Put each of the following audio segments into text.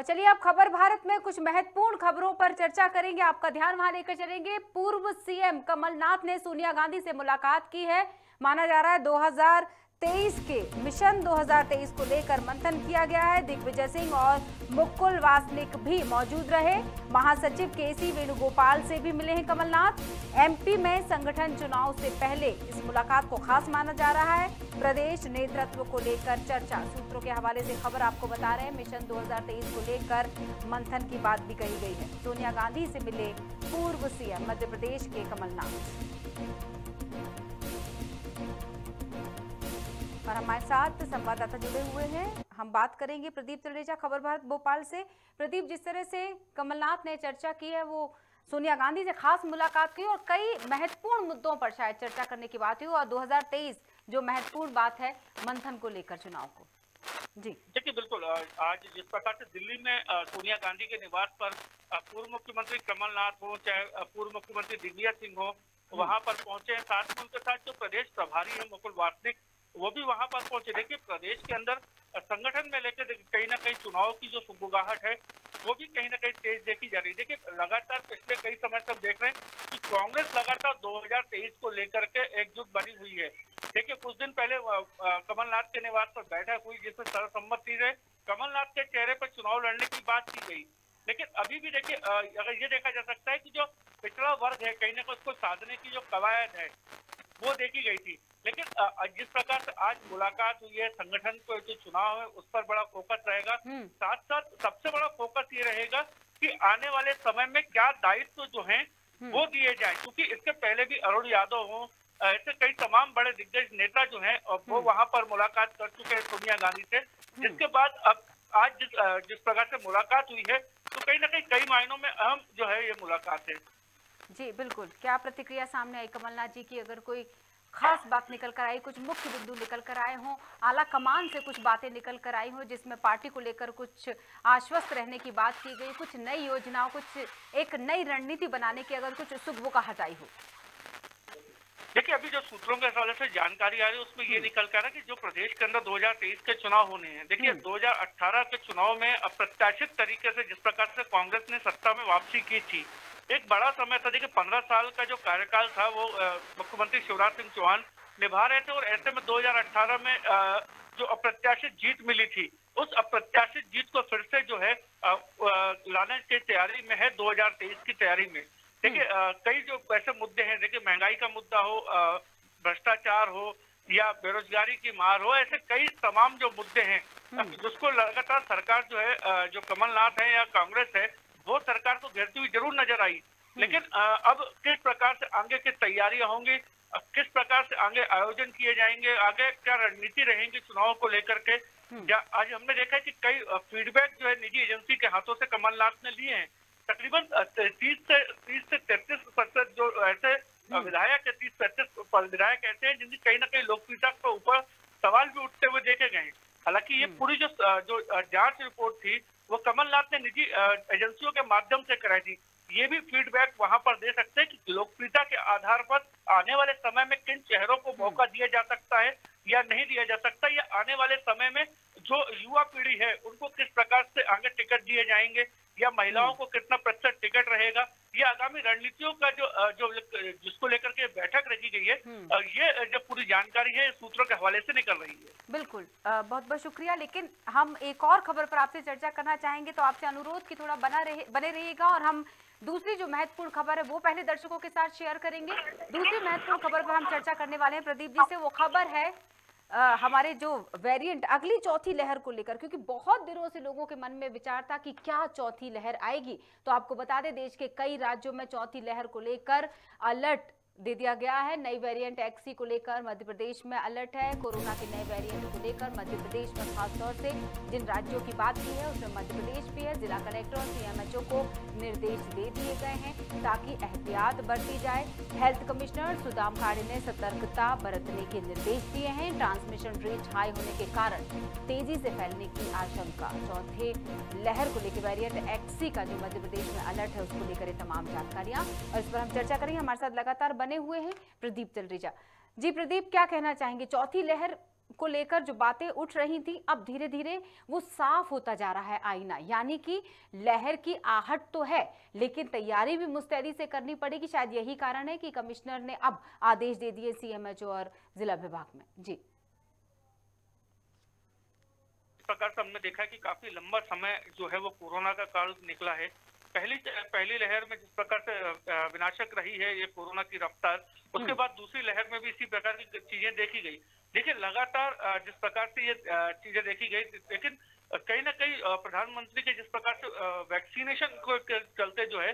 चलिए अब खबर भारत में कुछ महत्वपूर्ण खबरों पर चर्चा करेंगे, आपका ध्यान वहां लेकर चलेंगे। पूर्व सीएम कमलनाथ ने सोनिया गांधी से मुलाकात की है। माना जा रहा है 2023 के मिशन 2023 को लेकर मंथन किया गया है। दिग्विजय सिंह और मुकुल वासनिक भी मौजूद रहे। महासचिव केसी वेणुगोपाल से भी मिले हैं कमलनाथ। एमपी में संगठन चुनाव से पहले इस मुलाकात को खास माना जा रहा है। प्रदेश नेतृत्व को लेकर चर्चा, सूत्रों के हवाले से खबर आपको बता रहे हैं। मिशन 2023 को लेकर मंथन की बात भी कही गई है। सोनिया गांधी से मिले पूर्व सीएम मध्य प्रदेश के कमलनाथ। और हमारे साथ संवाददाता जुड़े हुए हैं, हम बात करेंगे प्रदीप तलरेजा खबर भारत भोपाल से। प्रदीप, जिस तरह से कमलनाथ ने चर्चा की है, वो सोनिया गांधी से खास मुलाकात की और कई महत्वपूर्ण मुद्दों पर शायद चर्चा करने की बात हुई, और 2023 जो महत्वपूर्ण बात है मंथन को लेकर चुनाव को। जी देखिए, बिल्कुल आज जिस प्रकार से दिल्ली में सोनिया गांधी के निवास पर पूर्व मुख्यमंत्री कमलनाथ हो, चाहे पूर्व मुख्यमंत्री दिग्विजय सिंह हो, वहां पर पहुंचे हैं। साथ में उनके साथ जो प्रदेश प्रभारी है मुकुल वासनिक, वो भी वहां पर पहुंचे। देखिए, प्रदेश के अंदर संगठन में लेकर कहीं ना कहीं चुनाव की जो सुगबुगाहट है वो भी कहीं ना कहीं तेज देखी जा रही है। देखिए, लगातार पिछले कई समय से हम देख रहे हैं कि कांग्रेस लगातार 2023 को लेकर के एकजुट बनी हुई है। देखिए, कुछ दिन पहले कमलनाथ के निवास पर बैठक हुई जिसमें सर्वसम्मति से कमलनाथ के चेहरे पर चुनाव लड़ने की बात की गई। लेकिन अभी भी देखिए, अगर ये देखा जा सकता है कि जो पिछड़ा वर्ग है कहीं ना कहीं उसको साधने की जो कवायद है वो देखी गई थी। लेकिन जिस प्रकार से आज मुलाकात हुई है, संगठन को जो चुनाव है उस पर बड़ा फोकस रहेगा। साथ साथ सबसे बड़ा फोकस ये रहेगा कि आने वाले समय में क्या दायित्व जो हैं वो दिए जाए, क्योंकि इसके पहले भी अरुण यादव हो, ऐसे कई तमाम बड़े दिग्गज नेता जो हैं वो वहां पर मुलाकात कर चुके हैं सोनिया गांधी से। जिसके बाद अब आज जिस प्रकार से मुलाकात हुई है तो कहीं ना कहीं कई मायनों में अहम जो है ये मुलाकात है। जी बिल्कुल, क्या प्रतिक्रिया सामने आई कमलनाथ जी की? अगर कोई खास बात निकल कर आई, कुछ मुख्य बिंदु निकल कर आए हों, आला कमान से कुछ बातें निकल कर आई हों जिसमें पार्टी को लेकर कुछ आश्वस्त रहने की बात की गई, कुछ नई योजनाओं, कुछ एक नई रणनीति बनाने की अगर कुछ सुगबुगाहट आई हो? देखिए, अभी जो सूत्रों के हवाले से जानकारी आ रही है उसमें ये निकल कर है कि जो प्रदेश के अंदर 2023 के चुनाव होने हैं। देखिए, 2018 के चुनाव में अप्रत्याशित तरीके से जिस प्रकार से कांग्रेस ने सत्ता में वापसी की थी, एक बड़ा समय था। देखिए, 15 साल का जो कार्यकाल था वो मुख्यमंत्री शिवराज सिंह चौहान निभा रहे थे, और ऐसे में 2018 में जो अप्रत्याशित जीत मिली थी, उस अप्रत्याशित जीत को फिर से जो है लाने की तैयारी में है 2023 की तैयारी में। देखिए, कई जो ऐसे मुद्दे हैं, देखिए महंगाई का मुद्दा हो, भ्रष्टाचार हो या बेरोजगारी की मार हो, ऐसे कई तमाम जो मुद्दे हैं जिसको लगातार सरकार जो है, जो कमलनाथ है या कांग्रेस है, वो सरकार को घेरती हुई जरूर नजर आई। लेकिन अब किस प्रकार से आगे की तैयारियां होंगी, किस प्रकार से आगे आयोजन किए जाएंगे, आगे क्या रणनीति रहेंगी चुनाव को लेकर के, आज हमने देखा है कि कई फीडबैक जो है निजी एजेंसी के हाथों से कमलनाथ ने लिए हैं। तकरीबन 30 से 33% जो ऐसे विधायक है, 30-35 विधायक ऐसे हैं जिनकी कहीं ना कहीं लोकप्रियता के ऊपर सवाल भी उठते हुए देखे गए। हालांकि ये पूरी जो जांच रिपोर्ट थी वो कमलनाथ ने निजी एजेंसियों के माध्यम से कराई थी। ये भी फीडबैक वहां पर दे सकते हैं कि लोकप्रियता के आधार पर आने वाले समय में किन चेहरों को मौका दिया जा सकता है या नहीं दिया जा सकता, या आने वाले समय में जो युवा पीढ़ी है उनको किस प्रकार से आगे टिकट दिए जाएंगे, या महिलाओं को कितना प्रतिशत टिकट रहेगा, ये आगामी रणनीतियों का जो जिसको लेकर के बैठक रखी गई है, ये जो पूरी जानकारी है सूत्रों के हवाले से निकल रही है। बिल्कुल, बहुत बहुत शुक्रिया। लेकिन हम एक और खबर पर आपसे चर्चा करना चाहेंगे, तो आपसे अनुरोध कि थोड़ा बने रहिएगा, और हम दूसरी जो महत्वपूर्ण खबर है वो पहले दर्शकों के साथ शेयर करेंगे। दूसरी महत्वपूर्ण खबर पर हम चर्चा करने वाले हैं प्रदीप जी से। वो खबर है हमारे जो वेरिएंट अगली चौथी लहर को लेकर, क्योंकि बहुत दिनों से लोगों के मन में विचार था कि क्या चौथी लहर आएगी। तो आपको बता दें, देश के कई राज्यों में चौथी लहर को लेकर अलर्ट दे दिया गया है। नई वेरिएंट एक्सी को लेकर मध्य प्रदेश में अलर्ट है। कोरोना के नए वेरिएंट को लेकर मध्य प्रदेश में खासतौर से जिन राज्यों की बात की है उसमें मध्य प्रदेश भी है। जिला कलेक्टर और सीएमएचओ को निर्देश दे दिए गए हैं ताकि एहतियात बरती जाए। हेल्थ कमिश्नर सुदाम खाड़े ने सतर्कता बरतने के निर्देश दिए हैं। ट्रांसमिशन रेट हाई होने के कारण तेजी से फैलने की आशंका। चौथे लहर को लेकर वेरिएंट एक्सी का जो मध्य प्रदेश में अलर्ट है उसको लेकर ये तमाम जानकारियां, और इस पर हम चर्चा करेंगे। हमारे साथ लगातार बने हुए हैं प्रदीप तलरेजा जी। प्रदीप, क्या कहना चाहेंगे, चौथी लहर को लेकर जो बातें उठ रही थी, अब धीरे धीरे वो साफ होता जा रहा है आईना, यानी कि लहर की आहट तो है लेकिन तैयारी भी मुस्तैदी से करनी पड़ेगी। शायद यही कारण है कि कमिश्नर ने अब आदेश दे दिए सीएमएचओ और जिला विभाग में। जी, इस प्रकार से हमने देखा कि काफी लंबा समय जो है वो कोरोना का काल निकला है। पहली लहर में जिस प्रकार से विनाशक रही है ये कोरोना की रफ्तार, उसके बाद दूसरी लहर में भी इसी प्रकार की चीजें देखी गई। देखिए लगातार जिस प्रकार से ये चीजें देखी गई, लेकिन कहीं ना कहीं प्रधानमंत्री के जिस प्रकार से वैक्सीनेशन को चलते जो है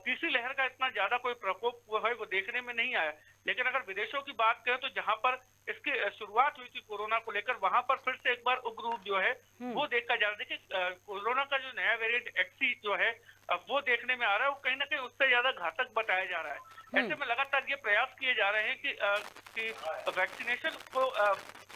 तीसरी लहर का इतना ज्यादा कोई प्रकोप है वो देखने में नहीं आया। लेकिन अगर विदेशों की बात करें तो जहां पर इसकी शुरुआत हुई थी कोरोना को लेकर, वहां पर फिर से एक बार उग्र रूप जो है वो देखा जा रहा है। देखिए कोरोना का जो नया वेरिएंट एक्सी जो है वो देखने में आ रहा है, वो कहीं ना कहीं उससे ज्यादा घातक बताया जा रहा है। ऐसे में लगातार ये प्रयास किए जा रहे हैं कि वैक्सीनेशन को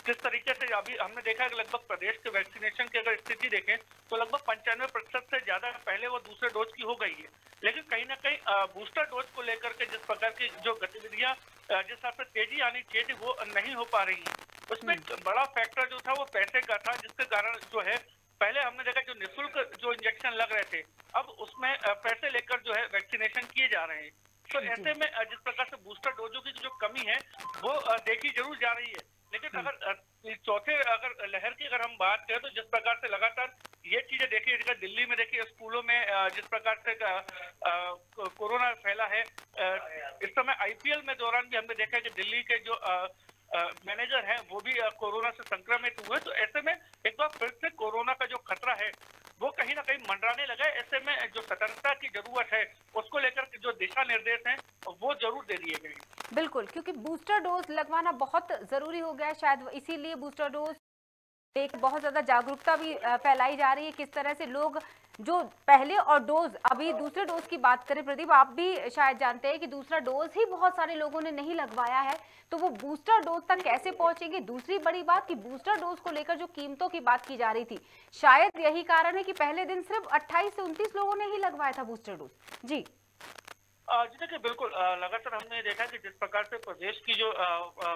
किस तरीके से, अभी हमने देखा है कि लगभग प्रदेश के वैक्सीनेशन की अगर स्थिति देखें तो लगभग 95% से ज्यादा पहले वो दूसरे डोज की हो गई है। लेकिन कहीं ना कहीं बूस्टर डोज को लेकर के जिस प्रकार की जो गतिविधियां जिस हिसाब से तेजी आनी चाहिए थी वो नहीं हो पा रही है। उसमें एक बड़ा फैक्टर जो था वो पैसे का था, जिसके कारण जो है पहले हमने देखा जो निःशुल्क जो इंजेक्शन लग रहे थे अब उसमें पैसे लेकर जो है वैक्सीनेशन किए जा रहे हैं। तो ऐसे में जिस प्रकार से बूस्टर डोजों की जो कमी है वो देखी जरूर जा रही है। लेकिन अगर चौथे अगर लहर की अगर हम बात करें तो जिस प्रकार से लगातार ये चीजें देखिए, दिल्ली में देखिए स्कूलों में जिस प्रकार से कोरोना फैला है, इस समय आईपीएल में दौरान भी हमने देखा है कि दिल्ली के जो मैनेजर हैं वो भी कोरोना से संक्रमित हुए। तो ऐसे में एक बार फिर से कोरोना का जो खतरा है वो कहीं ना कहीं मंडराने लगा है। ऐसे में जो सतर्कता की जरूरत है उसको लेकर जो दिशा निर्देश हैं वो जरूर दे दिए गए। बिल्कुल, क्योंकि बूस्टर डोज लगवाना बहुत जरूरी हो गया है, शायद इसीलिए बूस्टर डोज एक बहुत ज्यादा जागरूकता भी फैलाई जा रही है। किस तरह से लोग जो पहले और डोज, अभी दूसरे डोज की बात करें, प्रदीप आप भी शायद जानते हैं कि दूसरा डोज ही बहुत सारे लोगों ने नहीं लगवाया है, तो वो बूस्टर डोज तक कैसे पहुंचेंगे। दूसरी बड़ी बात कि बूस्टर डोज को लेकर जो कीमतों की बात की जा रही थी, शायद यही कारण है कि पहले दिन सिर्फ 28 से 29 लोगों ने ही लगवाया था बूस्टर डोज। जी जी देखिए बिल्कुल, लगातार हमने देखा कि जिस प्रकार से प्रदेश की जो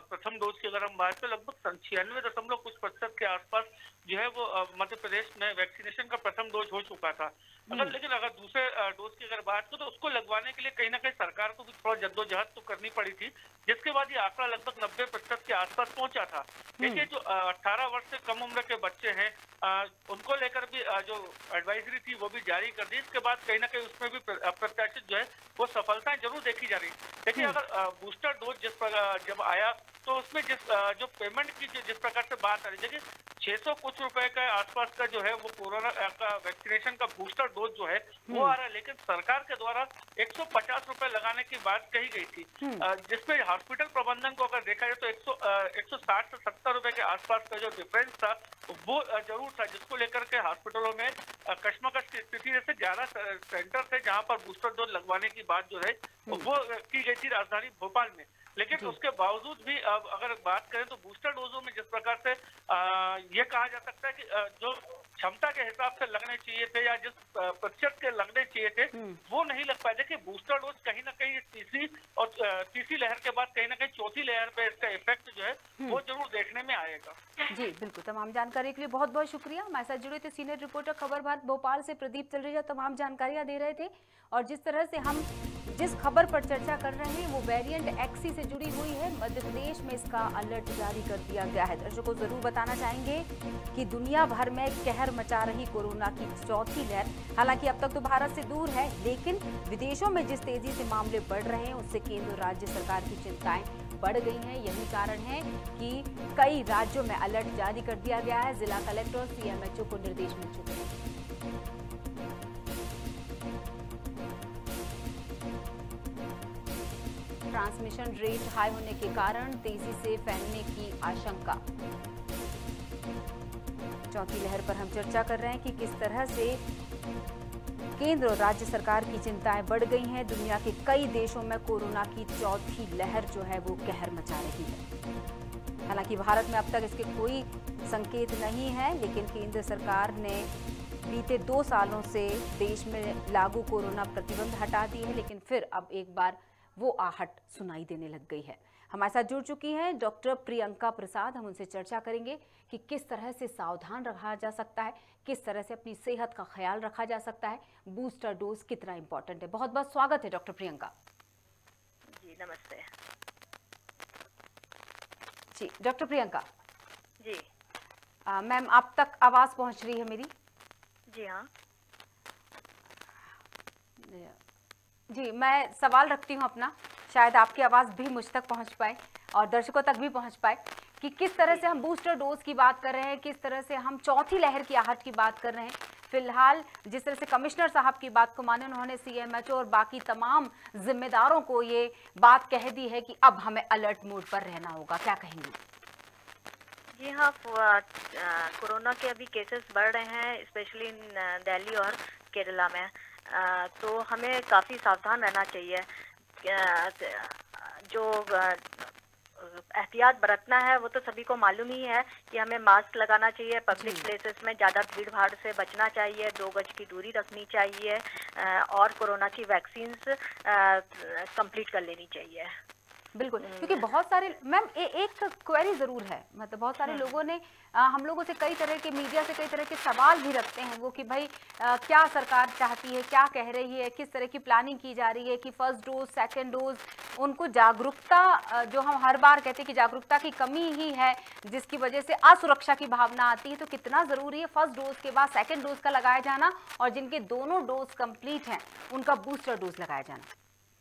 प्रथम डोज की अगर हम बात करें लगभग 96.कुछ% के आसपास जो है वो मध्य प्रदेश में वैक्सीनेशन का प्रथम डोज हो चुका था। लेकिन अगर दूसरे डोज की अगर बात करें तो उसको लगवाने के लिए कहीं ना कहीं सरकार को भी थोड़ा जद्दोजहद तो करनी पड़ी थी, जिसके बाद ये आंकड़ा लगभग 90% के आसपास पहुंचा था। देखिए जो 18 वर्ष से कम उम्र के बच्चे हैं उनको लेकर भी जो एडवाइजरी थी वो भी जारी कर दी। इसके बाद कहीं ना कहीं उसमें भी प्रत्याशित जो है वो सफलताएं जरूर देखी जा रही। देखिए अगर बूस्टर डोज जब आया तो उसमें जो पेमेंट की जिस प्रकार से बात आ रही है, देखिए 600 कुछ रुपए के आसपास का जो है वो कोरोना का वैक्सीनेशन का बूस्टर डोज जो है वो आ रहा है। लेकिन सरकार के द्वारा 150 रुपए लगाने की बात कही गई थी, जिसमें हॉस्पिटल प्रबंधन को अगर देखा जाए तो 160 से 70 रुपए के आसपास का जो डिफरेंस था वो जरूर था, जिसको लेकर के हॉस्पिटलों में कश्मकश की स्थिति, जैसे 11 सेंटर थे जहां पर बूस्टर डोज लगवाने की बात जो है वो की गई थी राजधानी भोपाल में। लेकिन उसके बावजूद भी अब अगर बात करें तो बूस्टर डोजों में जिस प्रकार से ये कहा जा सकता है कि जो क्षमता के हिसाब से लगने चाहिए थे या जिस प्रतिशत के लगने चाहिए थे वो नहीं लग पाए। देखिए बूस्टर डोज कहीं ना कहीं तीसरी लहर के बाद कहीं ना कहीं चौथी लहर पे इसका इफेक्ट जो है वो जरूर देखने में आएगा। जी बिल्कुल, तमाम जानकारी के लिए बहुत बहुत शुक्रिया। हमारे साथ जुड़े थे सीनियर रिपोर्टर खबर भारत भोपाल से प्रदीप तलरेजा, तमाम जानकारियां दे रहे थे। और जिस तरह से हम जिस खबर पर चर्चा कर रहे हैं वो वेरिएंट एक्सी से जुड़ी हुई है। मध्य प्रदेश में इसका अलर्ट जारी कर दिया गया है। दर्शकों को जरूर बताना चाहेंगे कि दुनिया भर में कहर मचा रही कोरोना की चौथी लहर, हालांकि अब तक तो भारत से दूर है, लेकिन विदेशों में जिस तेजी से मामले बढ़ रहे हैं उससे केंद्र और राज्य सरकार की चिंताएं बढ़ गई हैं। यही कारण है कि कई राज्यों में अलर्ट जारी कर दिया गया है। जिला कलेक्टर और सीएमएचओ को निर्देश मिल चुके हैं। ट्रांसमिशन रेट हाई होने के कारण तेजी से फैलने की आशंका। चौथी लहर पर हम चर्चा कर रहे हैं कि किस तरह से केंद्र और राज्य सरकार की चिंताएं बढ़ गई हैं। दुनिया के कई देशों में कोरोना की चौथी लहर जो है वो कहर मचा रही है। हालांकि भारत में अब तक इसके कोई संकेत नहीं है, लेकिन केंद्र सरकार ने बीते 2 सालों से देश में लागू कोरोना प्रतिबंध हटा दिए हैं, लेकिन फिर अब एक बार वो आहट सुनाई देने लग गई है। हमारे साथ जुड़ चुकी हैं डॉक्टर प्रियंका प्रसाद। हम उनसे चर्चा करेंगे कि किस तरह से सावधान रहा जा सकता है, किस तरह से अपनी सेहत का ख्याल रखा जा सकता है, बूस्टर डोज कितना इंपॉर्टेंट है। बहुत बहुत स्वागत है डॉक्टर प्रियंका जी। नमस्ते जी। डॉक्टर प्रियंका जी। मैम, आप तक आवाज पहुंच रही है मेरी? जी हाँ जी। मैं सवाल रखती हूं अपना, शायद आपकी आवाज़ भी मुझ तक पहुंच पाए और दर्शकों तक भी पहुंच पाए कि किस तरह से हम बूस्टर डोज की बात कर रहे हैं, किस तरह से हम चौथी लहर की आहट की बात कर रहे हैं। फिलहाल जिस तरह से कमिश्नर साहब की बात को माने, उन्होंने सीएमएचओ और बाकी तमाम जिम्मेदारों को ये बात कह दी है कि अब हमें अलर्ट मोड पर रहना होगा। क्या कहेंगे? जी हाँ, कोरोना के अभी केसेस बढ़ रहे हैं, स्पेशली दिल्ली और केरला में। तो हमें काफ़ी सावधान रहना चाहिए। जो एहतियात बरतना है वो तो सभी को मालूम ही है कि हमें मास्क लगाना चाहिए, पब्लिक प्लेसेस में ज़्यादा भीड़ भाड़ से बचना चाहिए, 2 गज की दूरी रखनी चाहिए और कोरोना की वैक्सीन्स कंप्लीट कर लेनी चाहिए। बिल्कुल, क्योंकि बहुत सारे मैम एक क्वेरी ज़रूर है, मतलब बहुत सारे लोगों ने हम लोगों से कई तरह के, मीडिया से कई तरह के सवाल भी रखते हैं वो कि भाई क्या सरकार चाहती है, क्या कह रही है, किस तरह की प्लानिंग की जा रही है कि फर्स्ट डोज, सेकंड डोज, उनको जागरूकता, जो हम हर बार कहते हैं कि जागरूकता की कमी ही है जिसकी वजह से असुरक्षा की भावना आती है। तो कितना ज़रूरी है फर्स्ट डोज के बाद सेकेंड डोज का लगाया जाना और जिनके दोनों डोज कंप्लीट हैं उनका बूस्टर डोज लगाया जाना,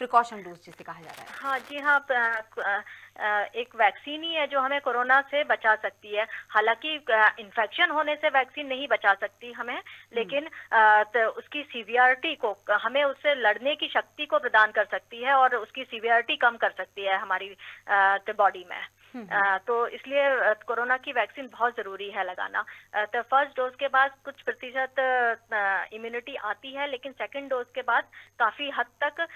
प्रिकॉशन डोज जिसे कहा जा रहा है। हाँ जी हाँ, एक वैक्सीन ही है जो हमें कोरोना से बचा सकती है। हालांकि इन्फेक्शन होने से वैक्सीन नहीं बचा सकती हमें, लेकिन तो उसकी सीवियरिटी को, हमें उससे लड़ने की शक्ति को प्रदान कर सकती है और उसकी सीवियरिटी कम कर सकती है हमारी बॉडी में। तो इसलिए कोरोना की वैक्सीन बहुत ज़रूरी है लगाना। तो फर्स्ट डोज के बाद कुछ प्रतिशत इम्यूनिटी आती है, लेकिन सेकंड डोज के बाद काफ़ी हद तक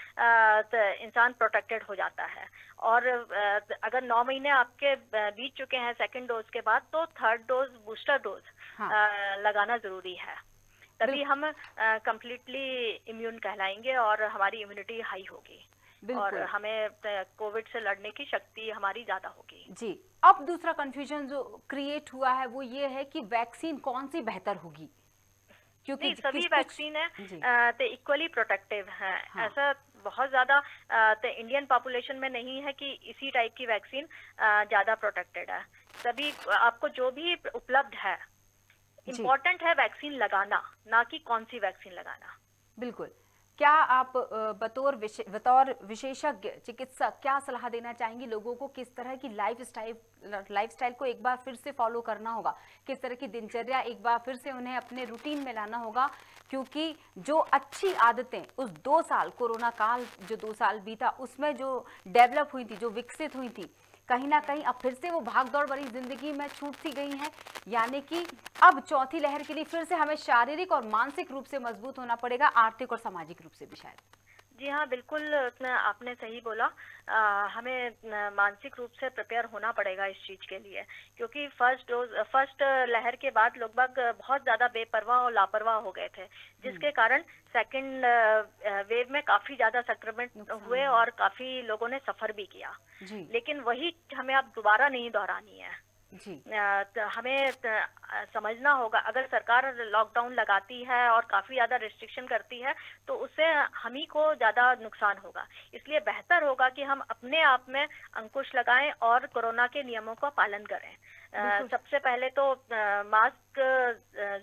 इंसान प्रोटेक्टेड हो जाता है। और अगर 9 महीने आपके बीत चुके हैं सेकंड डोज के बाद, तो थर्ड डोज, बूस्टर डोज लगाना ज़रूरी है। तभी हम कंप्लीटली इम्यून कहलाएंगे और हमारी इम्यूनिटी हाई होगी और हमें कोविड से लड़ने की शक्ति हमारी ज्यादा होगी। जी। अब दूसरा कंफ्यूजन जो क्रिएट हुआ है वो ये है कि वैक्सीन कौन सी बेहतर होगी, क्योंकि सभी वैक्सीन है तो इक्वली प्रोटेक्टिव है। हाँ। ऐसा बहुत ज्यादा तो इंडियन पॉपुलेशन में नहीं है कि इसी टाइप की वैक्सीन ज्यादा प्रोटेक्टेड है। सभी आपको जो भी उपलब्ध है, इम्पोर्टेंट है वैक्सीन लगाना, ना कि कौन सी वैक्सीन लगाना। बिल्कुल। क्या आप बतौर विशेषज्ञ चिकित्सक क्या सलाह देना चाहेंगी लोगों को, किस तरह की लाइफस्टाइल को एक बार फिर से फॉलो करना होगा, किस तरह की दिनचर्या एक बार फिर से उन्हें अपने रूटीन में लाना होगा, क्योंकि जो अच्छी आदतें उस 2 साल कोरोना काल, जो 2 साल बीता, उसमें जो डेवलप हुई थी, जो विकसित हुई थी, कहीं ना कहीं अब फिर से वो भागदौड़ भरी जिंदगी में छूट सी गई हैं। यानी कि अब चौथी लहर के लिए फिर से हमें शारीरिक और मानसिक रूप से मजबूत होना पड़ेगा, आर्थिक और सामाजिक रूप से भी शायद। जी हाँ, बिल्कुल आपने सही बोला। हमें मानसिक रूप से प्रिपेयर होना पड़ेगा इस चीज़ के लिए, क्योंकि फर्स्ट लहर के बाद लोग बाग बहुत ज़्यादा बेपरवाह और लापरवाह हो गए थे, जिसके कारण सेकंड वेव में काफ़ी ज़्यादा संक्रमित हुए और काफ़ी लोगों ने सफ़र भी किया। लेकिन वही हमें अब दोबारा नहीं दोहरानी है। हमें समझना होगा, अगर सरकार लॉकडाउन लगाती है और काफ़ी ज़्यादा रिस्ट्रिक्शन करती है तो उससे हम ही को ज़्यादा नुकसान होगा। इसलिए बेहतर होगा कि हम अपने आप में अंकुश लगाएं और कोरोना के नियमों का पालन करें। सबसे पहले तो मास्क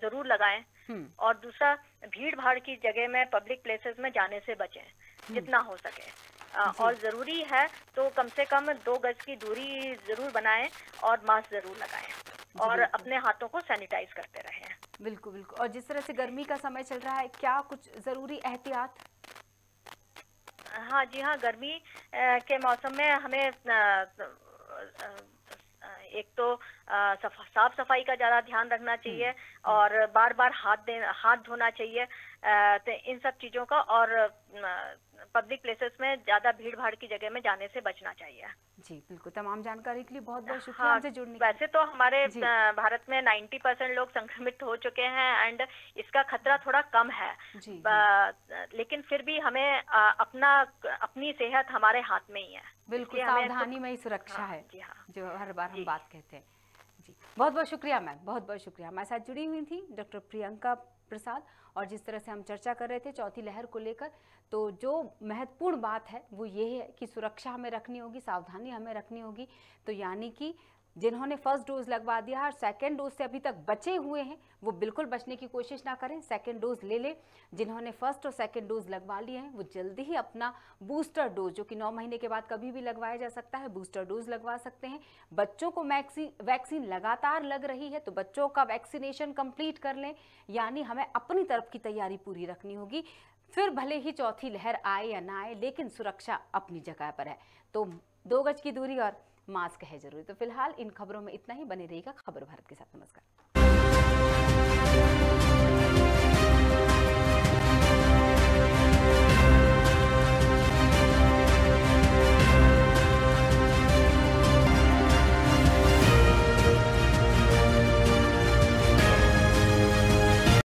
ज़रूर लगाएं और दूसरा, भीड़ भाड़ की जगह में, पब्लिक प्लेसेस में जाने से बचें जितना हो सके। और ज़रूरी है तो कम से कम 2 गज की दूरी ज़रूर बनाएं और मास्क ज़रूर लगाएं और अपने हाथों को सैनिटाइज करते रहें। बिल्कुल बिल्कुल। और जिस तरह से गर्मी का समय चल रहा है, क्या कुछ ज़रूरी एहतियात? हाँ जी हाँ, गर्मी के मौसम में हमें एक तो साफ सफाई का ज़्यादा ध्यान रखना चाहिए और बार बार हाथ धोना चाहिए, तो इन सब चीज़ों का। और पब्लिक प्लेसेस में ज्यादा भीड़ भाड़ की जगह में जाने से बचना चाहिए। जी बिल्कुल, तमाम जानकारी के लिए बहुत बहुत शुक्रिया हाँ, हमसे जुड़ने के वैसे तो हमारे जी। भारत में 90% लोग संक्रमित हो चुके हैं एंड इसका खतरा थोड़ा कम है। जी, लेकिन फिर भी हमें अपनी सेहत हमारे हाथ में ही है। बिल्कुल, इसलिए हमें सावधानी में ही सुरक्षा हाँ, है, जी हाँ, जो हर बार हम जी। बात कहते हैं। जी, बहुत बहुत शुक्रिया मैम, बहुत बहुत शुक्रिया। हमारे साथ जुड़ी हुई थी डॉक्टर प्रियंका प्रसाद, और जिस तरह से हम चर्चा कर रहे थे चौथी लहर को लेकर, तो जो महत्वपूर्ण बात है वो ये है कि सुरक्षा हमें रखनी होगी, सावधानी हमें रखनी होगी। तो यानी कि जिन्होंने फर्स्ट डोज लगवा दिया है और सेकेंड डोज से अभी तक बचे हुए हैं, वो बिल्कुल बचने की कोशिश ना करें, सेकेंड डोज ले लें। जिन्होंने फर्स्ट और सेकेंड डोज लगवा लिए हैं वो जल्दी ही अपना बूस्टर डोज, जो कि 9 महीने के बाद कभी भी लगवाया जा सकता है, बूस्टर डोज लगवा सकते हैं। बच्चों को वैक्सीन लगातार लग रही है तो बच्चों का वैक्सीनेशन कंप्लीट कर लें, यानी हमें अपनी तरफ की तैयारी पूरी रखनी होगी। फिर भले ही चौथी लहर आए या ना आए, लेकिन सुरक्षा अपनी जगह पर है। तो 2 गज की दूरी और मास्क है जरूरी। तो फिलहाल इन खबरों में इतना ही। बने रहिएगा खबर भारत के साथ। नमस्कार।